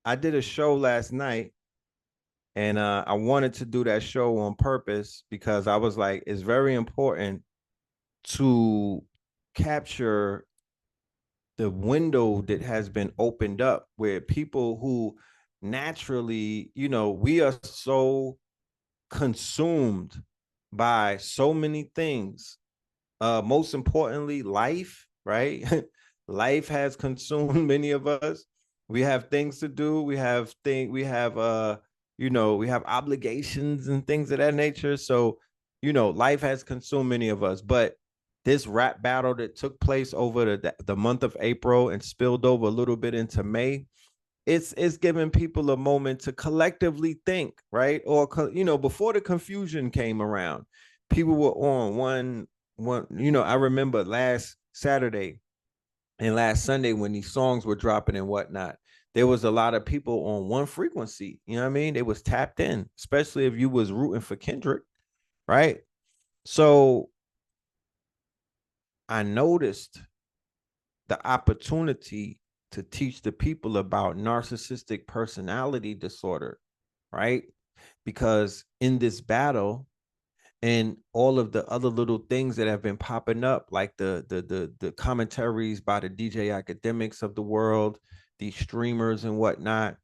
I did a show last night, and I wanted to do that show on purpose because I was like, it's very important to capture the window that has been opened up where people who naturally, we are so consumed by so many things. Most importantly, life, right? Life has consumed many of us. We have things to do. We have obligations and things of that nature. So, life has consumed many of us. But this rap battle that took place over the month of April and spilled over a little bit into May, it's giving people a moment to collectively think, right? Or before the confusion came around, people were on one. I remember last Saturday and last Sunday when these songs were dropping and whatnot. There was a lot of people on one frequency. You know what I mean? They was tapped in, especially if you was rooting for Kendrick, right? So I noticed the opportunity to teach the people about narcissistic personality disorder, right? Because in this battle and all of the other little things that have been popping up, like the commentaries by the DJ academics of the world, these streamers and whatnot,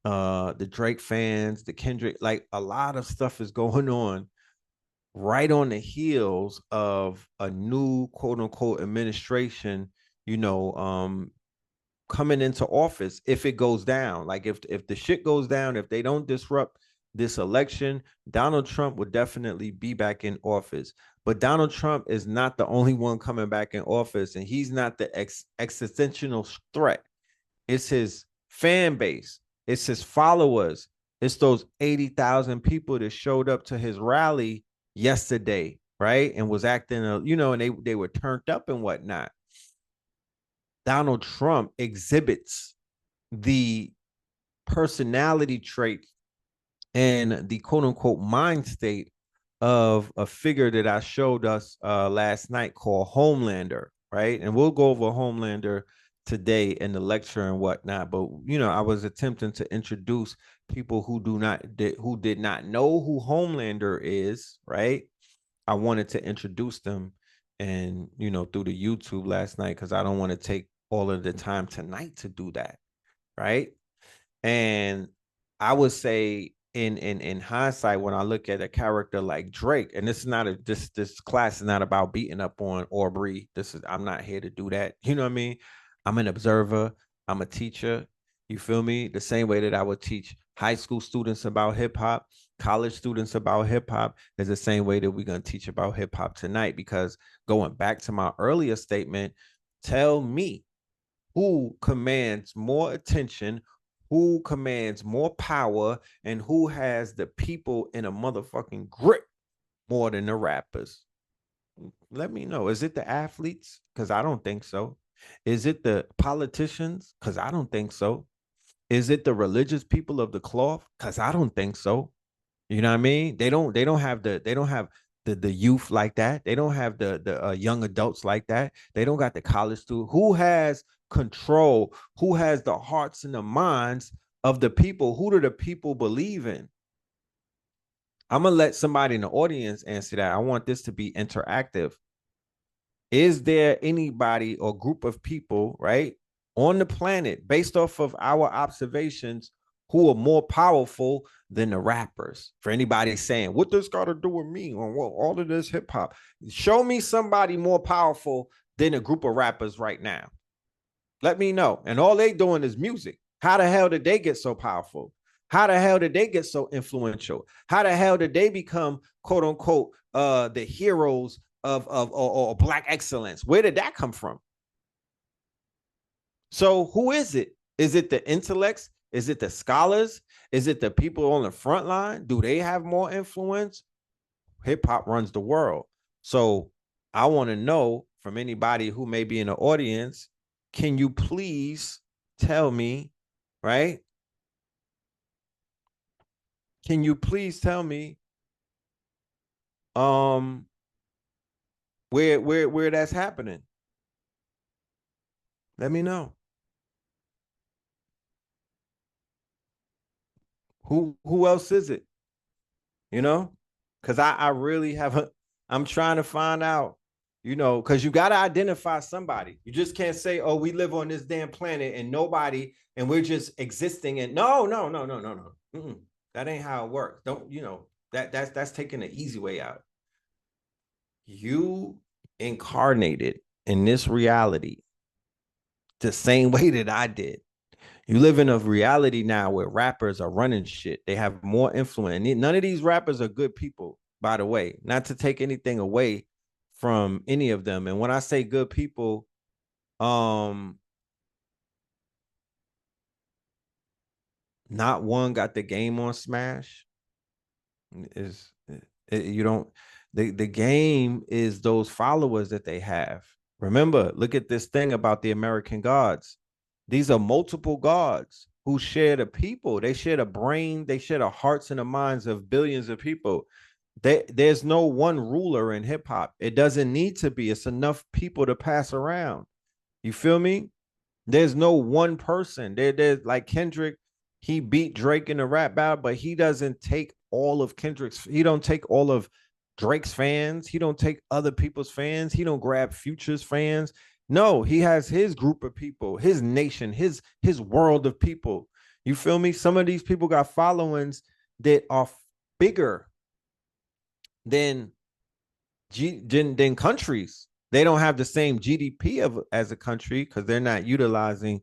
the Drake fans, the Kendrick, like a lot of stuff is going on right on the heels of a new quote unquote administration, you know, coming into office if it goes down. Like if the shit goes down, if they don't disrupt this election, Donald Trump would definitely be back in office. But Donald Trump is not the only one coming back in office, and he's not the existential threat. It's his fan base, it's his followers, it's those 80,000 people that showed up to his rally yesterday, right? And was acting, and they were turned up and whatnot. Donald Trump exhibits the personality trait and the quote unquote mind state of a figure that I showed us last night called Homelander, right? And we'll go over Homelander today in the lecture and whatnot. But I was attempting to introduce people who did not know who Homelander is, right? I wanted to introduce them and through the YouTube last night because I don't want to take all of the time tonight to do that, right? And I would say in hindsight, when I look at a character like Drake, and this is not a this class is not about beating up on Aubrey. I'm not here to do that. You know what I mean? I'm an observer, I'm a teacher. You feel me? The same way that I would teach high school students about hip hop, college students about hip hop, is the same way that we're gonna teach about hip hop tonight. Because going back to my earlier statement, tell me who commands more attention, who commands more power, and who has the people in a motherfucking grip more than the rappers. Let me know. Is it the athletes? Because I don't think so. Is it the politicians? Because I don't think so. Is it the religious people of the cloth? Because I don't think so. You know what I mean? They don't have the youth like that. They don't have the young adults like that. They don't got the college student. Who has control? Who has the hearts and the minds of the people? Who do the people believe in? I'm gonna let somebody in the audience answer that. I want this to be interactive. Is there anybody or group of people, right, on the planet based off of our observations who are more powerful than the rappers? For anybody saying, what this got to do with me or what, all of this hip hop, show me somebody more powerful than a group of rappers right now. Let me know. And all they doing is music. How the hell did they get so powerful? How the hell did they get so influential? How the hell did they become quote unquote the heroes of or black excellence? Where did that come from? So who is it? Is it the intellects? Is it the scholars? Is it the people on the front line? Do they have more influence? Hip hop runs the world. So I want to know from anybody who may be in the audience, can you please tell me, right? Can you please tell me um where that's happening? Let me know. Who else is it? You know? Because I really have I'm trying to find out, because you got to identify somebody. You just can't say, oh, we live on this damn planet and nobody, and we're just existing. And no. Mm-mm. That ain't how it works. Don't, that's taking the easy way out. You incarnated in this reality the same way that I did. You live in a reality now where rappers are running shit. They have more influence. And none of these rappers are good people, by the way. Not to take anything away from any of them. And when I say good people, not one got the game on smash. You don't, the game is those followers that they have. Remember, look at this thing about the American gods. These are multiple gods who share the people. They share the brain. They share the hearts and the minds of billions of people. There's no one ruler in hip hop. It doesn't need to be. It's enough people to pass around. You feel me? There's no one person. There's like Kendrick. He beat Drake in the rap battle, but he doesn't take all of Kendrick's. He don't take all of Drake's fans. He don't take other people's fans. He don't grab Future's fans. No, he has his group of people, his nation, his world of people. You feel me? Some of these people got followings that are bigger than countries. They don't have the same GDP as a country because they're not utilizing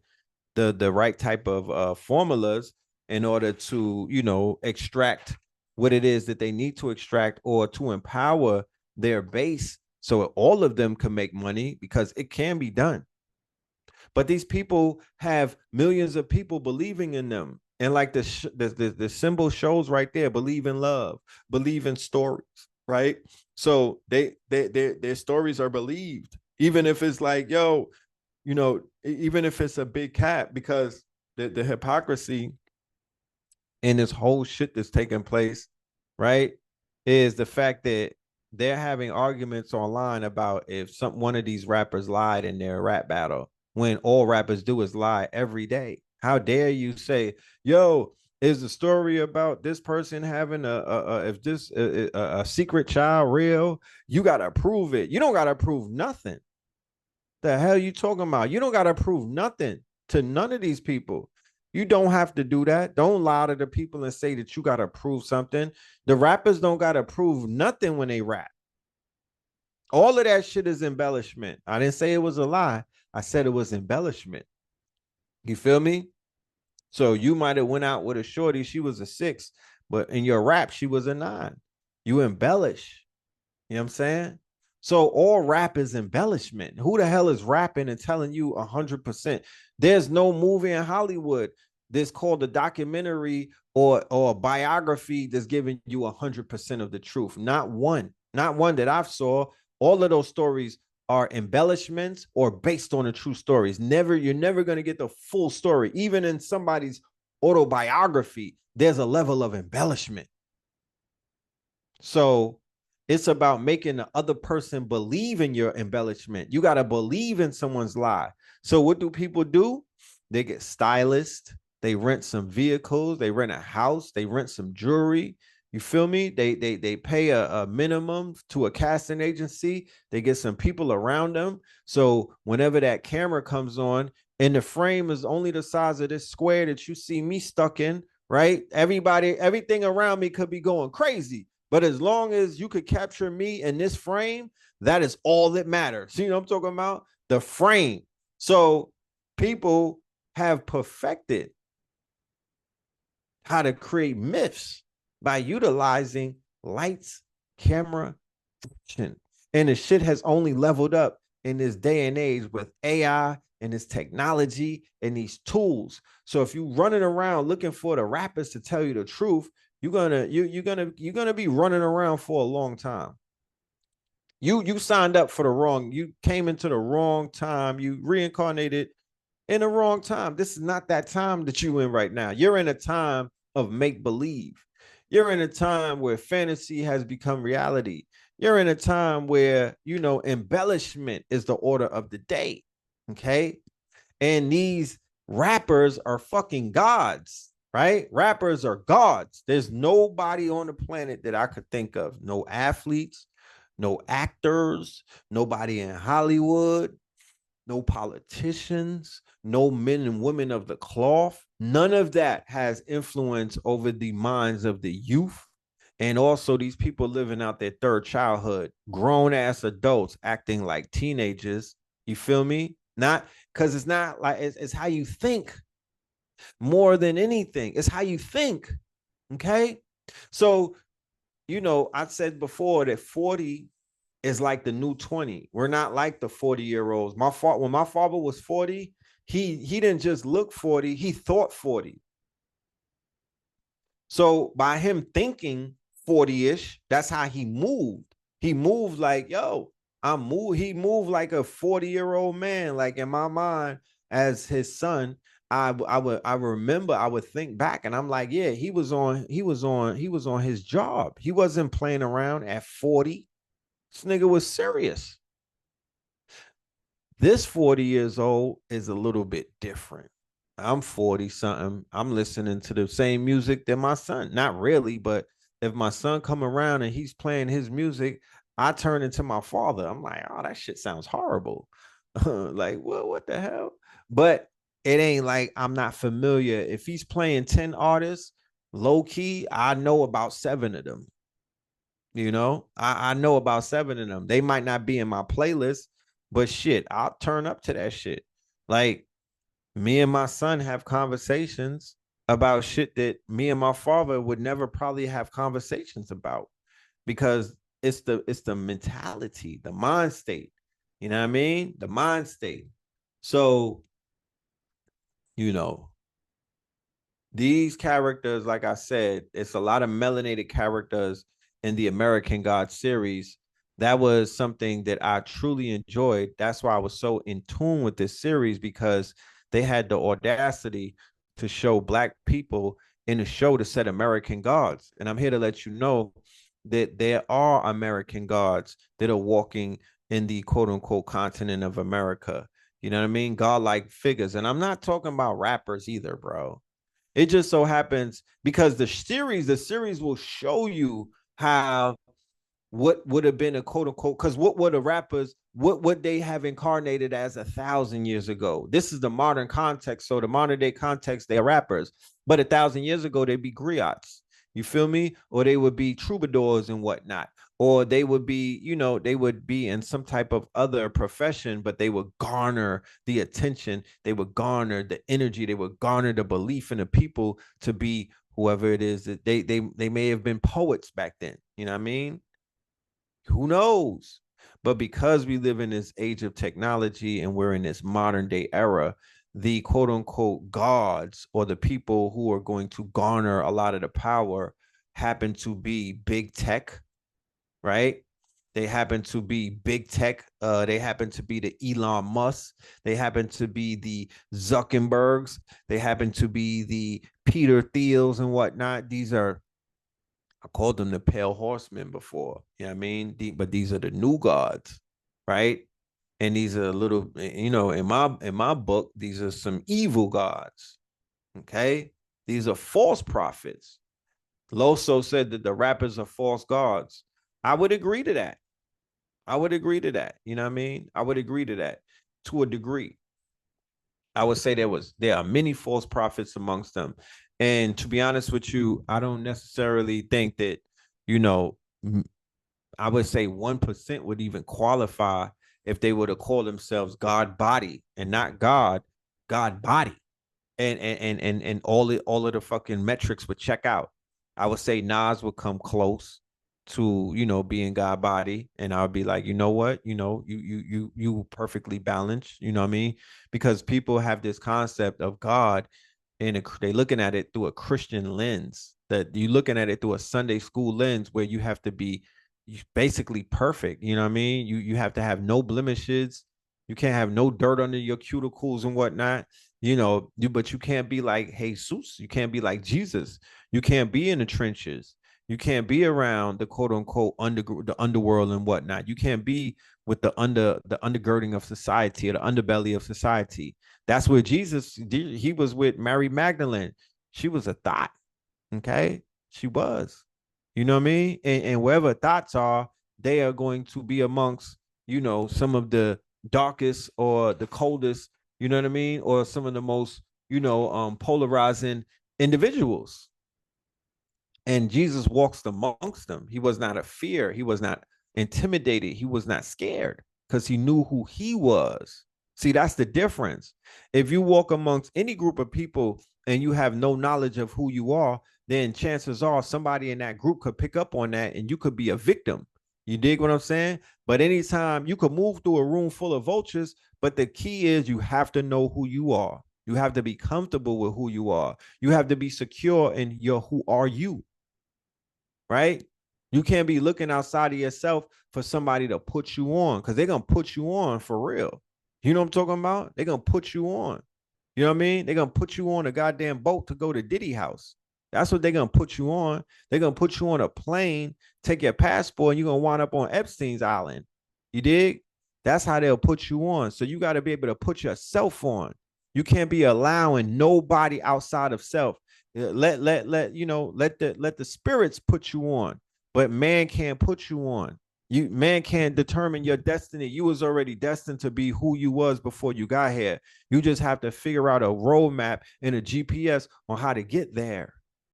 the right type of formulas in order to extract what it is that they need to extract, or to empower their base so all of them can make money, because it can be done. But these people have millions of people believing in them. And like the symbol shows right there, believe in love, believe in stories, right? So their stories are believed, even if it's like, yo, even if it's a big cap, because the hypocrisy in this whole shit that's taking place, right, is the fact that they're having arguments online about if one of these rappers lied in their rap battle, when all rappers do is lie every day. How dare you say, yo, is the story about this person having a secret child real? You got to prove it. You don't got to prove nothing. The hell you talking about? You don't got to prove nothing to none of these people. You don't have to do that. Don't lie to the people and say that you got to prove something. The rappers don't got to prove nothing when they rap. All of that shit is embellishment. I didn't say it was a lie. I said it was embellishment. You feel me? So you might have went out with a shorty. She was a 6, but in your rap, she was a 9. You embellish. You know what I'm saying? So all rap is embellishment. Who the hell is rapping and telling you 100%? There's no movie in Hollywood that's called a documentary or a biography that's giving you 100% of the truth. Not one that I've saw. All of those stories are embellishments or based on the true stories. You're never going to get the full story. Even in somebody's autobiography, there's a level of embellishment. So it's about making the other person believe in your embellishment. You got to believe in someone's lie. So what do people do? They get stylists. They rent some vehicles. They rent a house. They rent some jewelry. You feel me? They pay a minimum to a casting agency. They get some people around them. So whenever that camera comes on and the frame is only the size of this square that you see me stuck in, right? Everything around me could be going crazy. But as long as you could capture me in this frame, that is all that matters. You know what I'm talking about? The frame. So people have perfected how to create myths by utilizing lights, camera, action. And the shit has only leveled up in this day and age with AI and this technology and these tools. So if you running around looking for the rappers to tell you the truth, you're gonna be running around for a long time. You signed up for the wrong, you came into the wrong time, you reincarnated in the wrong time. This is not that time that you in right now. You're in a time of make believe. You're in a time where fantasy has become reality. You're in a time where, embellishment is the order of the day. Okay. And these rappers are fucking gods. right? Rappers are gods. There's nobody on the planet that I could think of. No athletes, no actors, nobody in Hollywood, no politicians, no men and women of the cloth. None of that has influence over the minds of the youth. And also, these people living out their third childhood, grown ass adults acting like teenagers. You feel me? Not because it's not like it's how you think more than anything. It's how you think. Okay. So, I said before that 40 is like the new 20. We're not like the 40-year-olds. When my father was 40, he didn't just look 40, he thought 40. So by him thinking 40-ish, that's how he moved. He moved like, yo, he moved like a 40-year-old man. Like in my mind, as his son, I remember I would think back and I'm like, yeah, he was on his job. He wasn't playing around at 40. This nigga was serious. This 40 years old is a little bit different. I'm 40 something. I'm listening to the same music that my son. Not really, but if my son come around and he's playing his music, I turn into my father. I'm like, oh, that shit sounds horrible. Like, well, what the hell? But it ain't like I'm not familiar. If he's playing 10 artists, low key, I know about 7 of them. I know about 7 of them. They might not be in my playlist, but shit, I'll turn up to that shit. Like me and my son have conversations about shit that me and my father would never probably have conversations about because it's the mentality, the mind state. You know what I mean? The mind state. So, you know, these characters, like I said, it's a lot of melanated characters in the American God series. That was something that I truly enjoyed. That's why I was so in tune with this series because they had the audacity to show Black people in the show to set American gods. And I'm here to let you know that there are American gods that are walking in the quote unquote continent of America. You know what I mean? God-like figures. And I'm not talking about rappers either, bro. It just so happens because the series will show you how what would have been a quote unquote, because what were the rappers, what would they have incarnated as 1,000 years ago? This is the modern context. So the modern day context, they're rappers. But 1,000 years ago, they'd be griots. You feel me? Or they would be troubadours and whatnot. Or they would be, they would be in some type of other profession, but they would garner the attention, they would garner the energy, they would garner the belief in the people to be whoever it is that they may have been poets back then. You know what I mean? Who knows? But because we live in this age of technology and we're in this modern day era, the quote unquote gods or the people who are going to garner a lot of the power happen to be big tech, right? They happen to be big tech. They happen to be the Elon Musk. They happen to be the Zuckerbergs. They happen to be the Peter Thiels and whatnot. I called them the pale horsemen before. You know what I mean? But these are the new gods, right? And these are a little, in my book, these are some evil gods. Okay. These are false prophets. Loso said that the rappers are false gods. I would agree to that. I would agree to that. You know what I mean? I would agree to that to a degree. I would say there are many false prophets amongst them. And to be honest with you, I don't necessarily think that, you know, I would say 1% would even qualify if they were to call themselves God body and not God body. And all of the fucking metrics would check out. I would say Nas would come close to being God body, and I would be like, you know what, you perfectly balanced. You know what I mean? Because people have this concept of God, and they looking at it through a Christian lens. That you looking at it through a Sunday school lens, where you have to be basically perfect. You know what I mean? You have to have no blemishes. You can't have no dirt under your cuticles and whatnot. But you can't be like Jesus. You can't be like Jesus. You can't be in the trenches. You can't be around the quote unquote the underworld and whatnot. You can't be with the undergirding of society or the underbelly of society. That's where Jesus, he was with Mary Magdalene. She was a thought. Okay. She was. You know what I mean? And wherever thoughts are, they are going to be amongst, some of the darkest or the coldest, you know what I mean? Or some of the most, polarizing individuals. And Jesus walks amongst them. He was not a fear. He was not intimidated. He was not scared because he knew who he was. See, that's the difference. If you walk amongst any group of people and you have no knowledge of who you are, then chances are somebody in that group could pick up on that and you could be a victim. You dig what I'm saying? But anytime you could move through a room full of vultures, but the key is you have to know who you are. You have to be comfortable with who you are. You have to be secure in your who are you, right? You can't be looking outside of yourself for somebody to put you on because they're going to put you on for real. You know what I'm talking about? They're going to put you on. You know what I mean? They're going to put you on a goddamn boat to go to Diddy house. That's what they're going to put you on. They're going to put you on a plane, take your passport, and you're going to wind up on Epstein's Island. You dig? That's how they'll put you on. So you got to be able to put yourself on. You can't be allowing nobody outside of self. Let the spirits put you on, but man can't put you on. Man can't determine your destiny. You was already destined to be who you was before you got here. You just have to figure out a roadmap and a GPS on how to get there.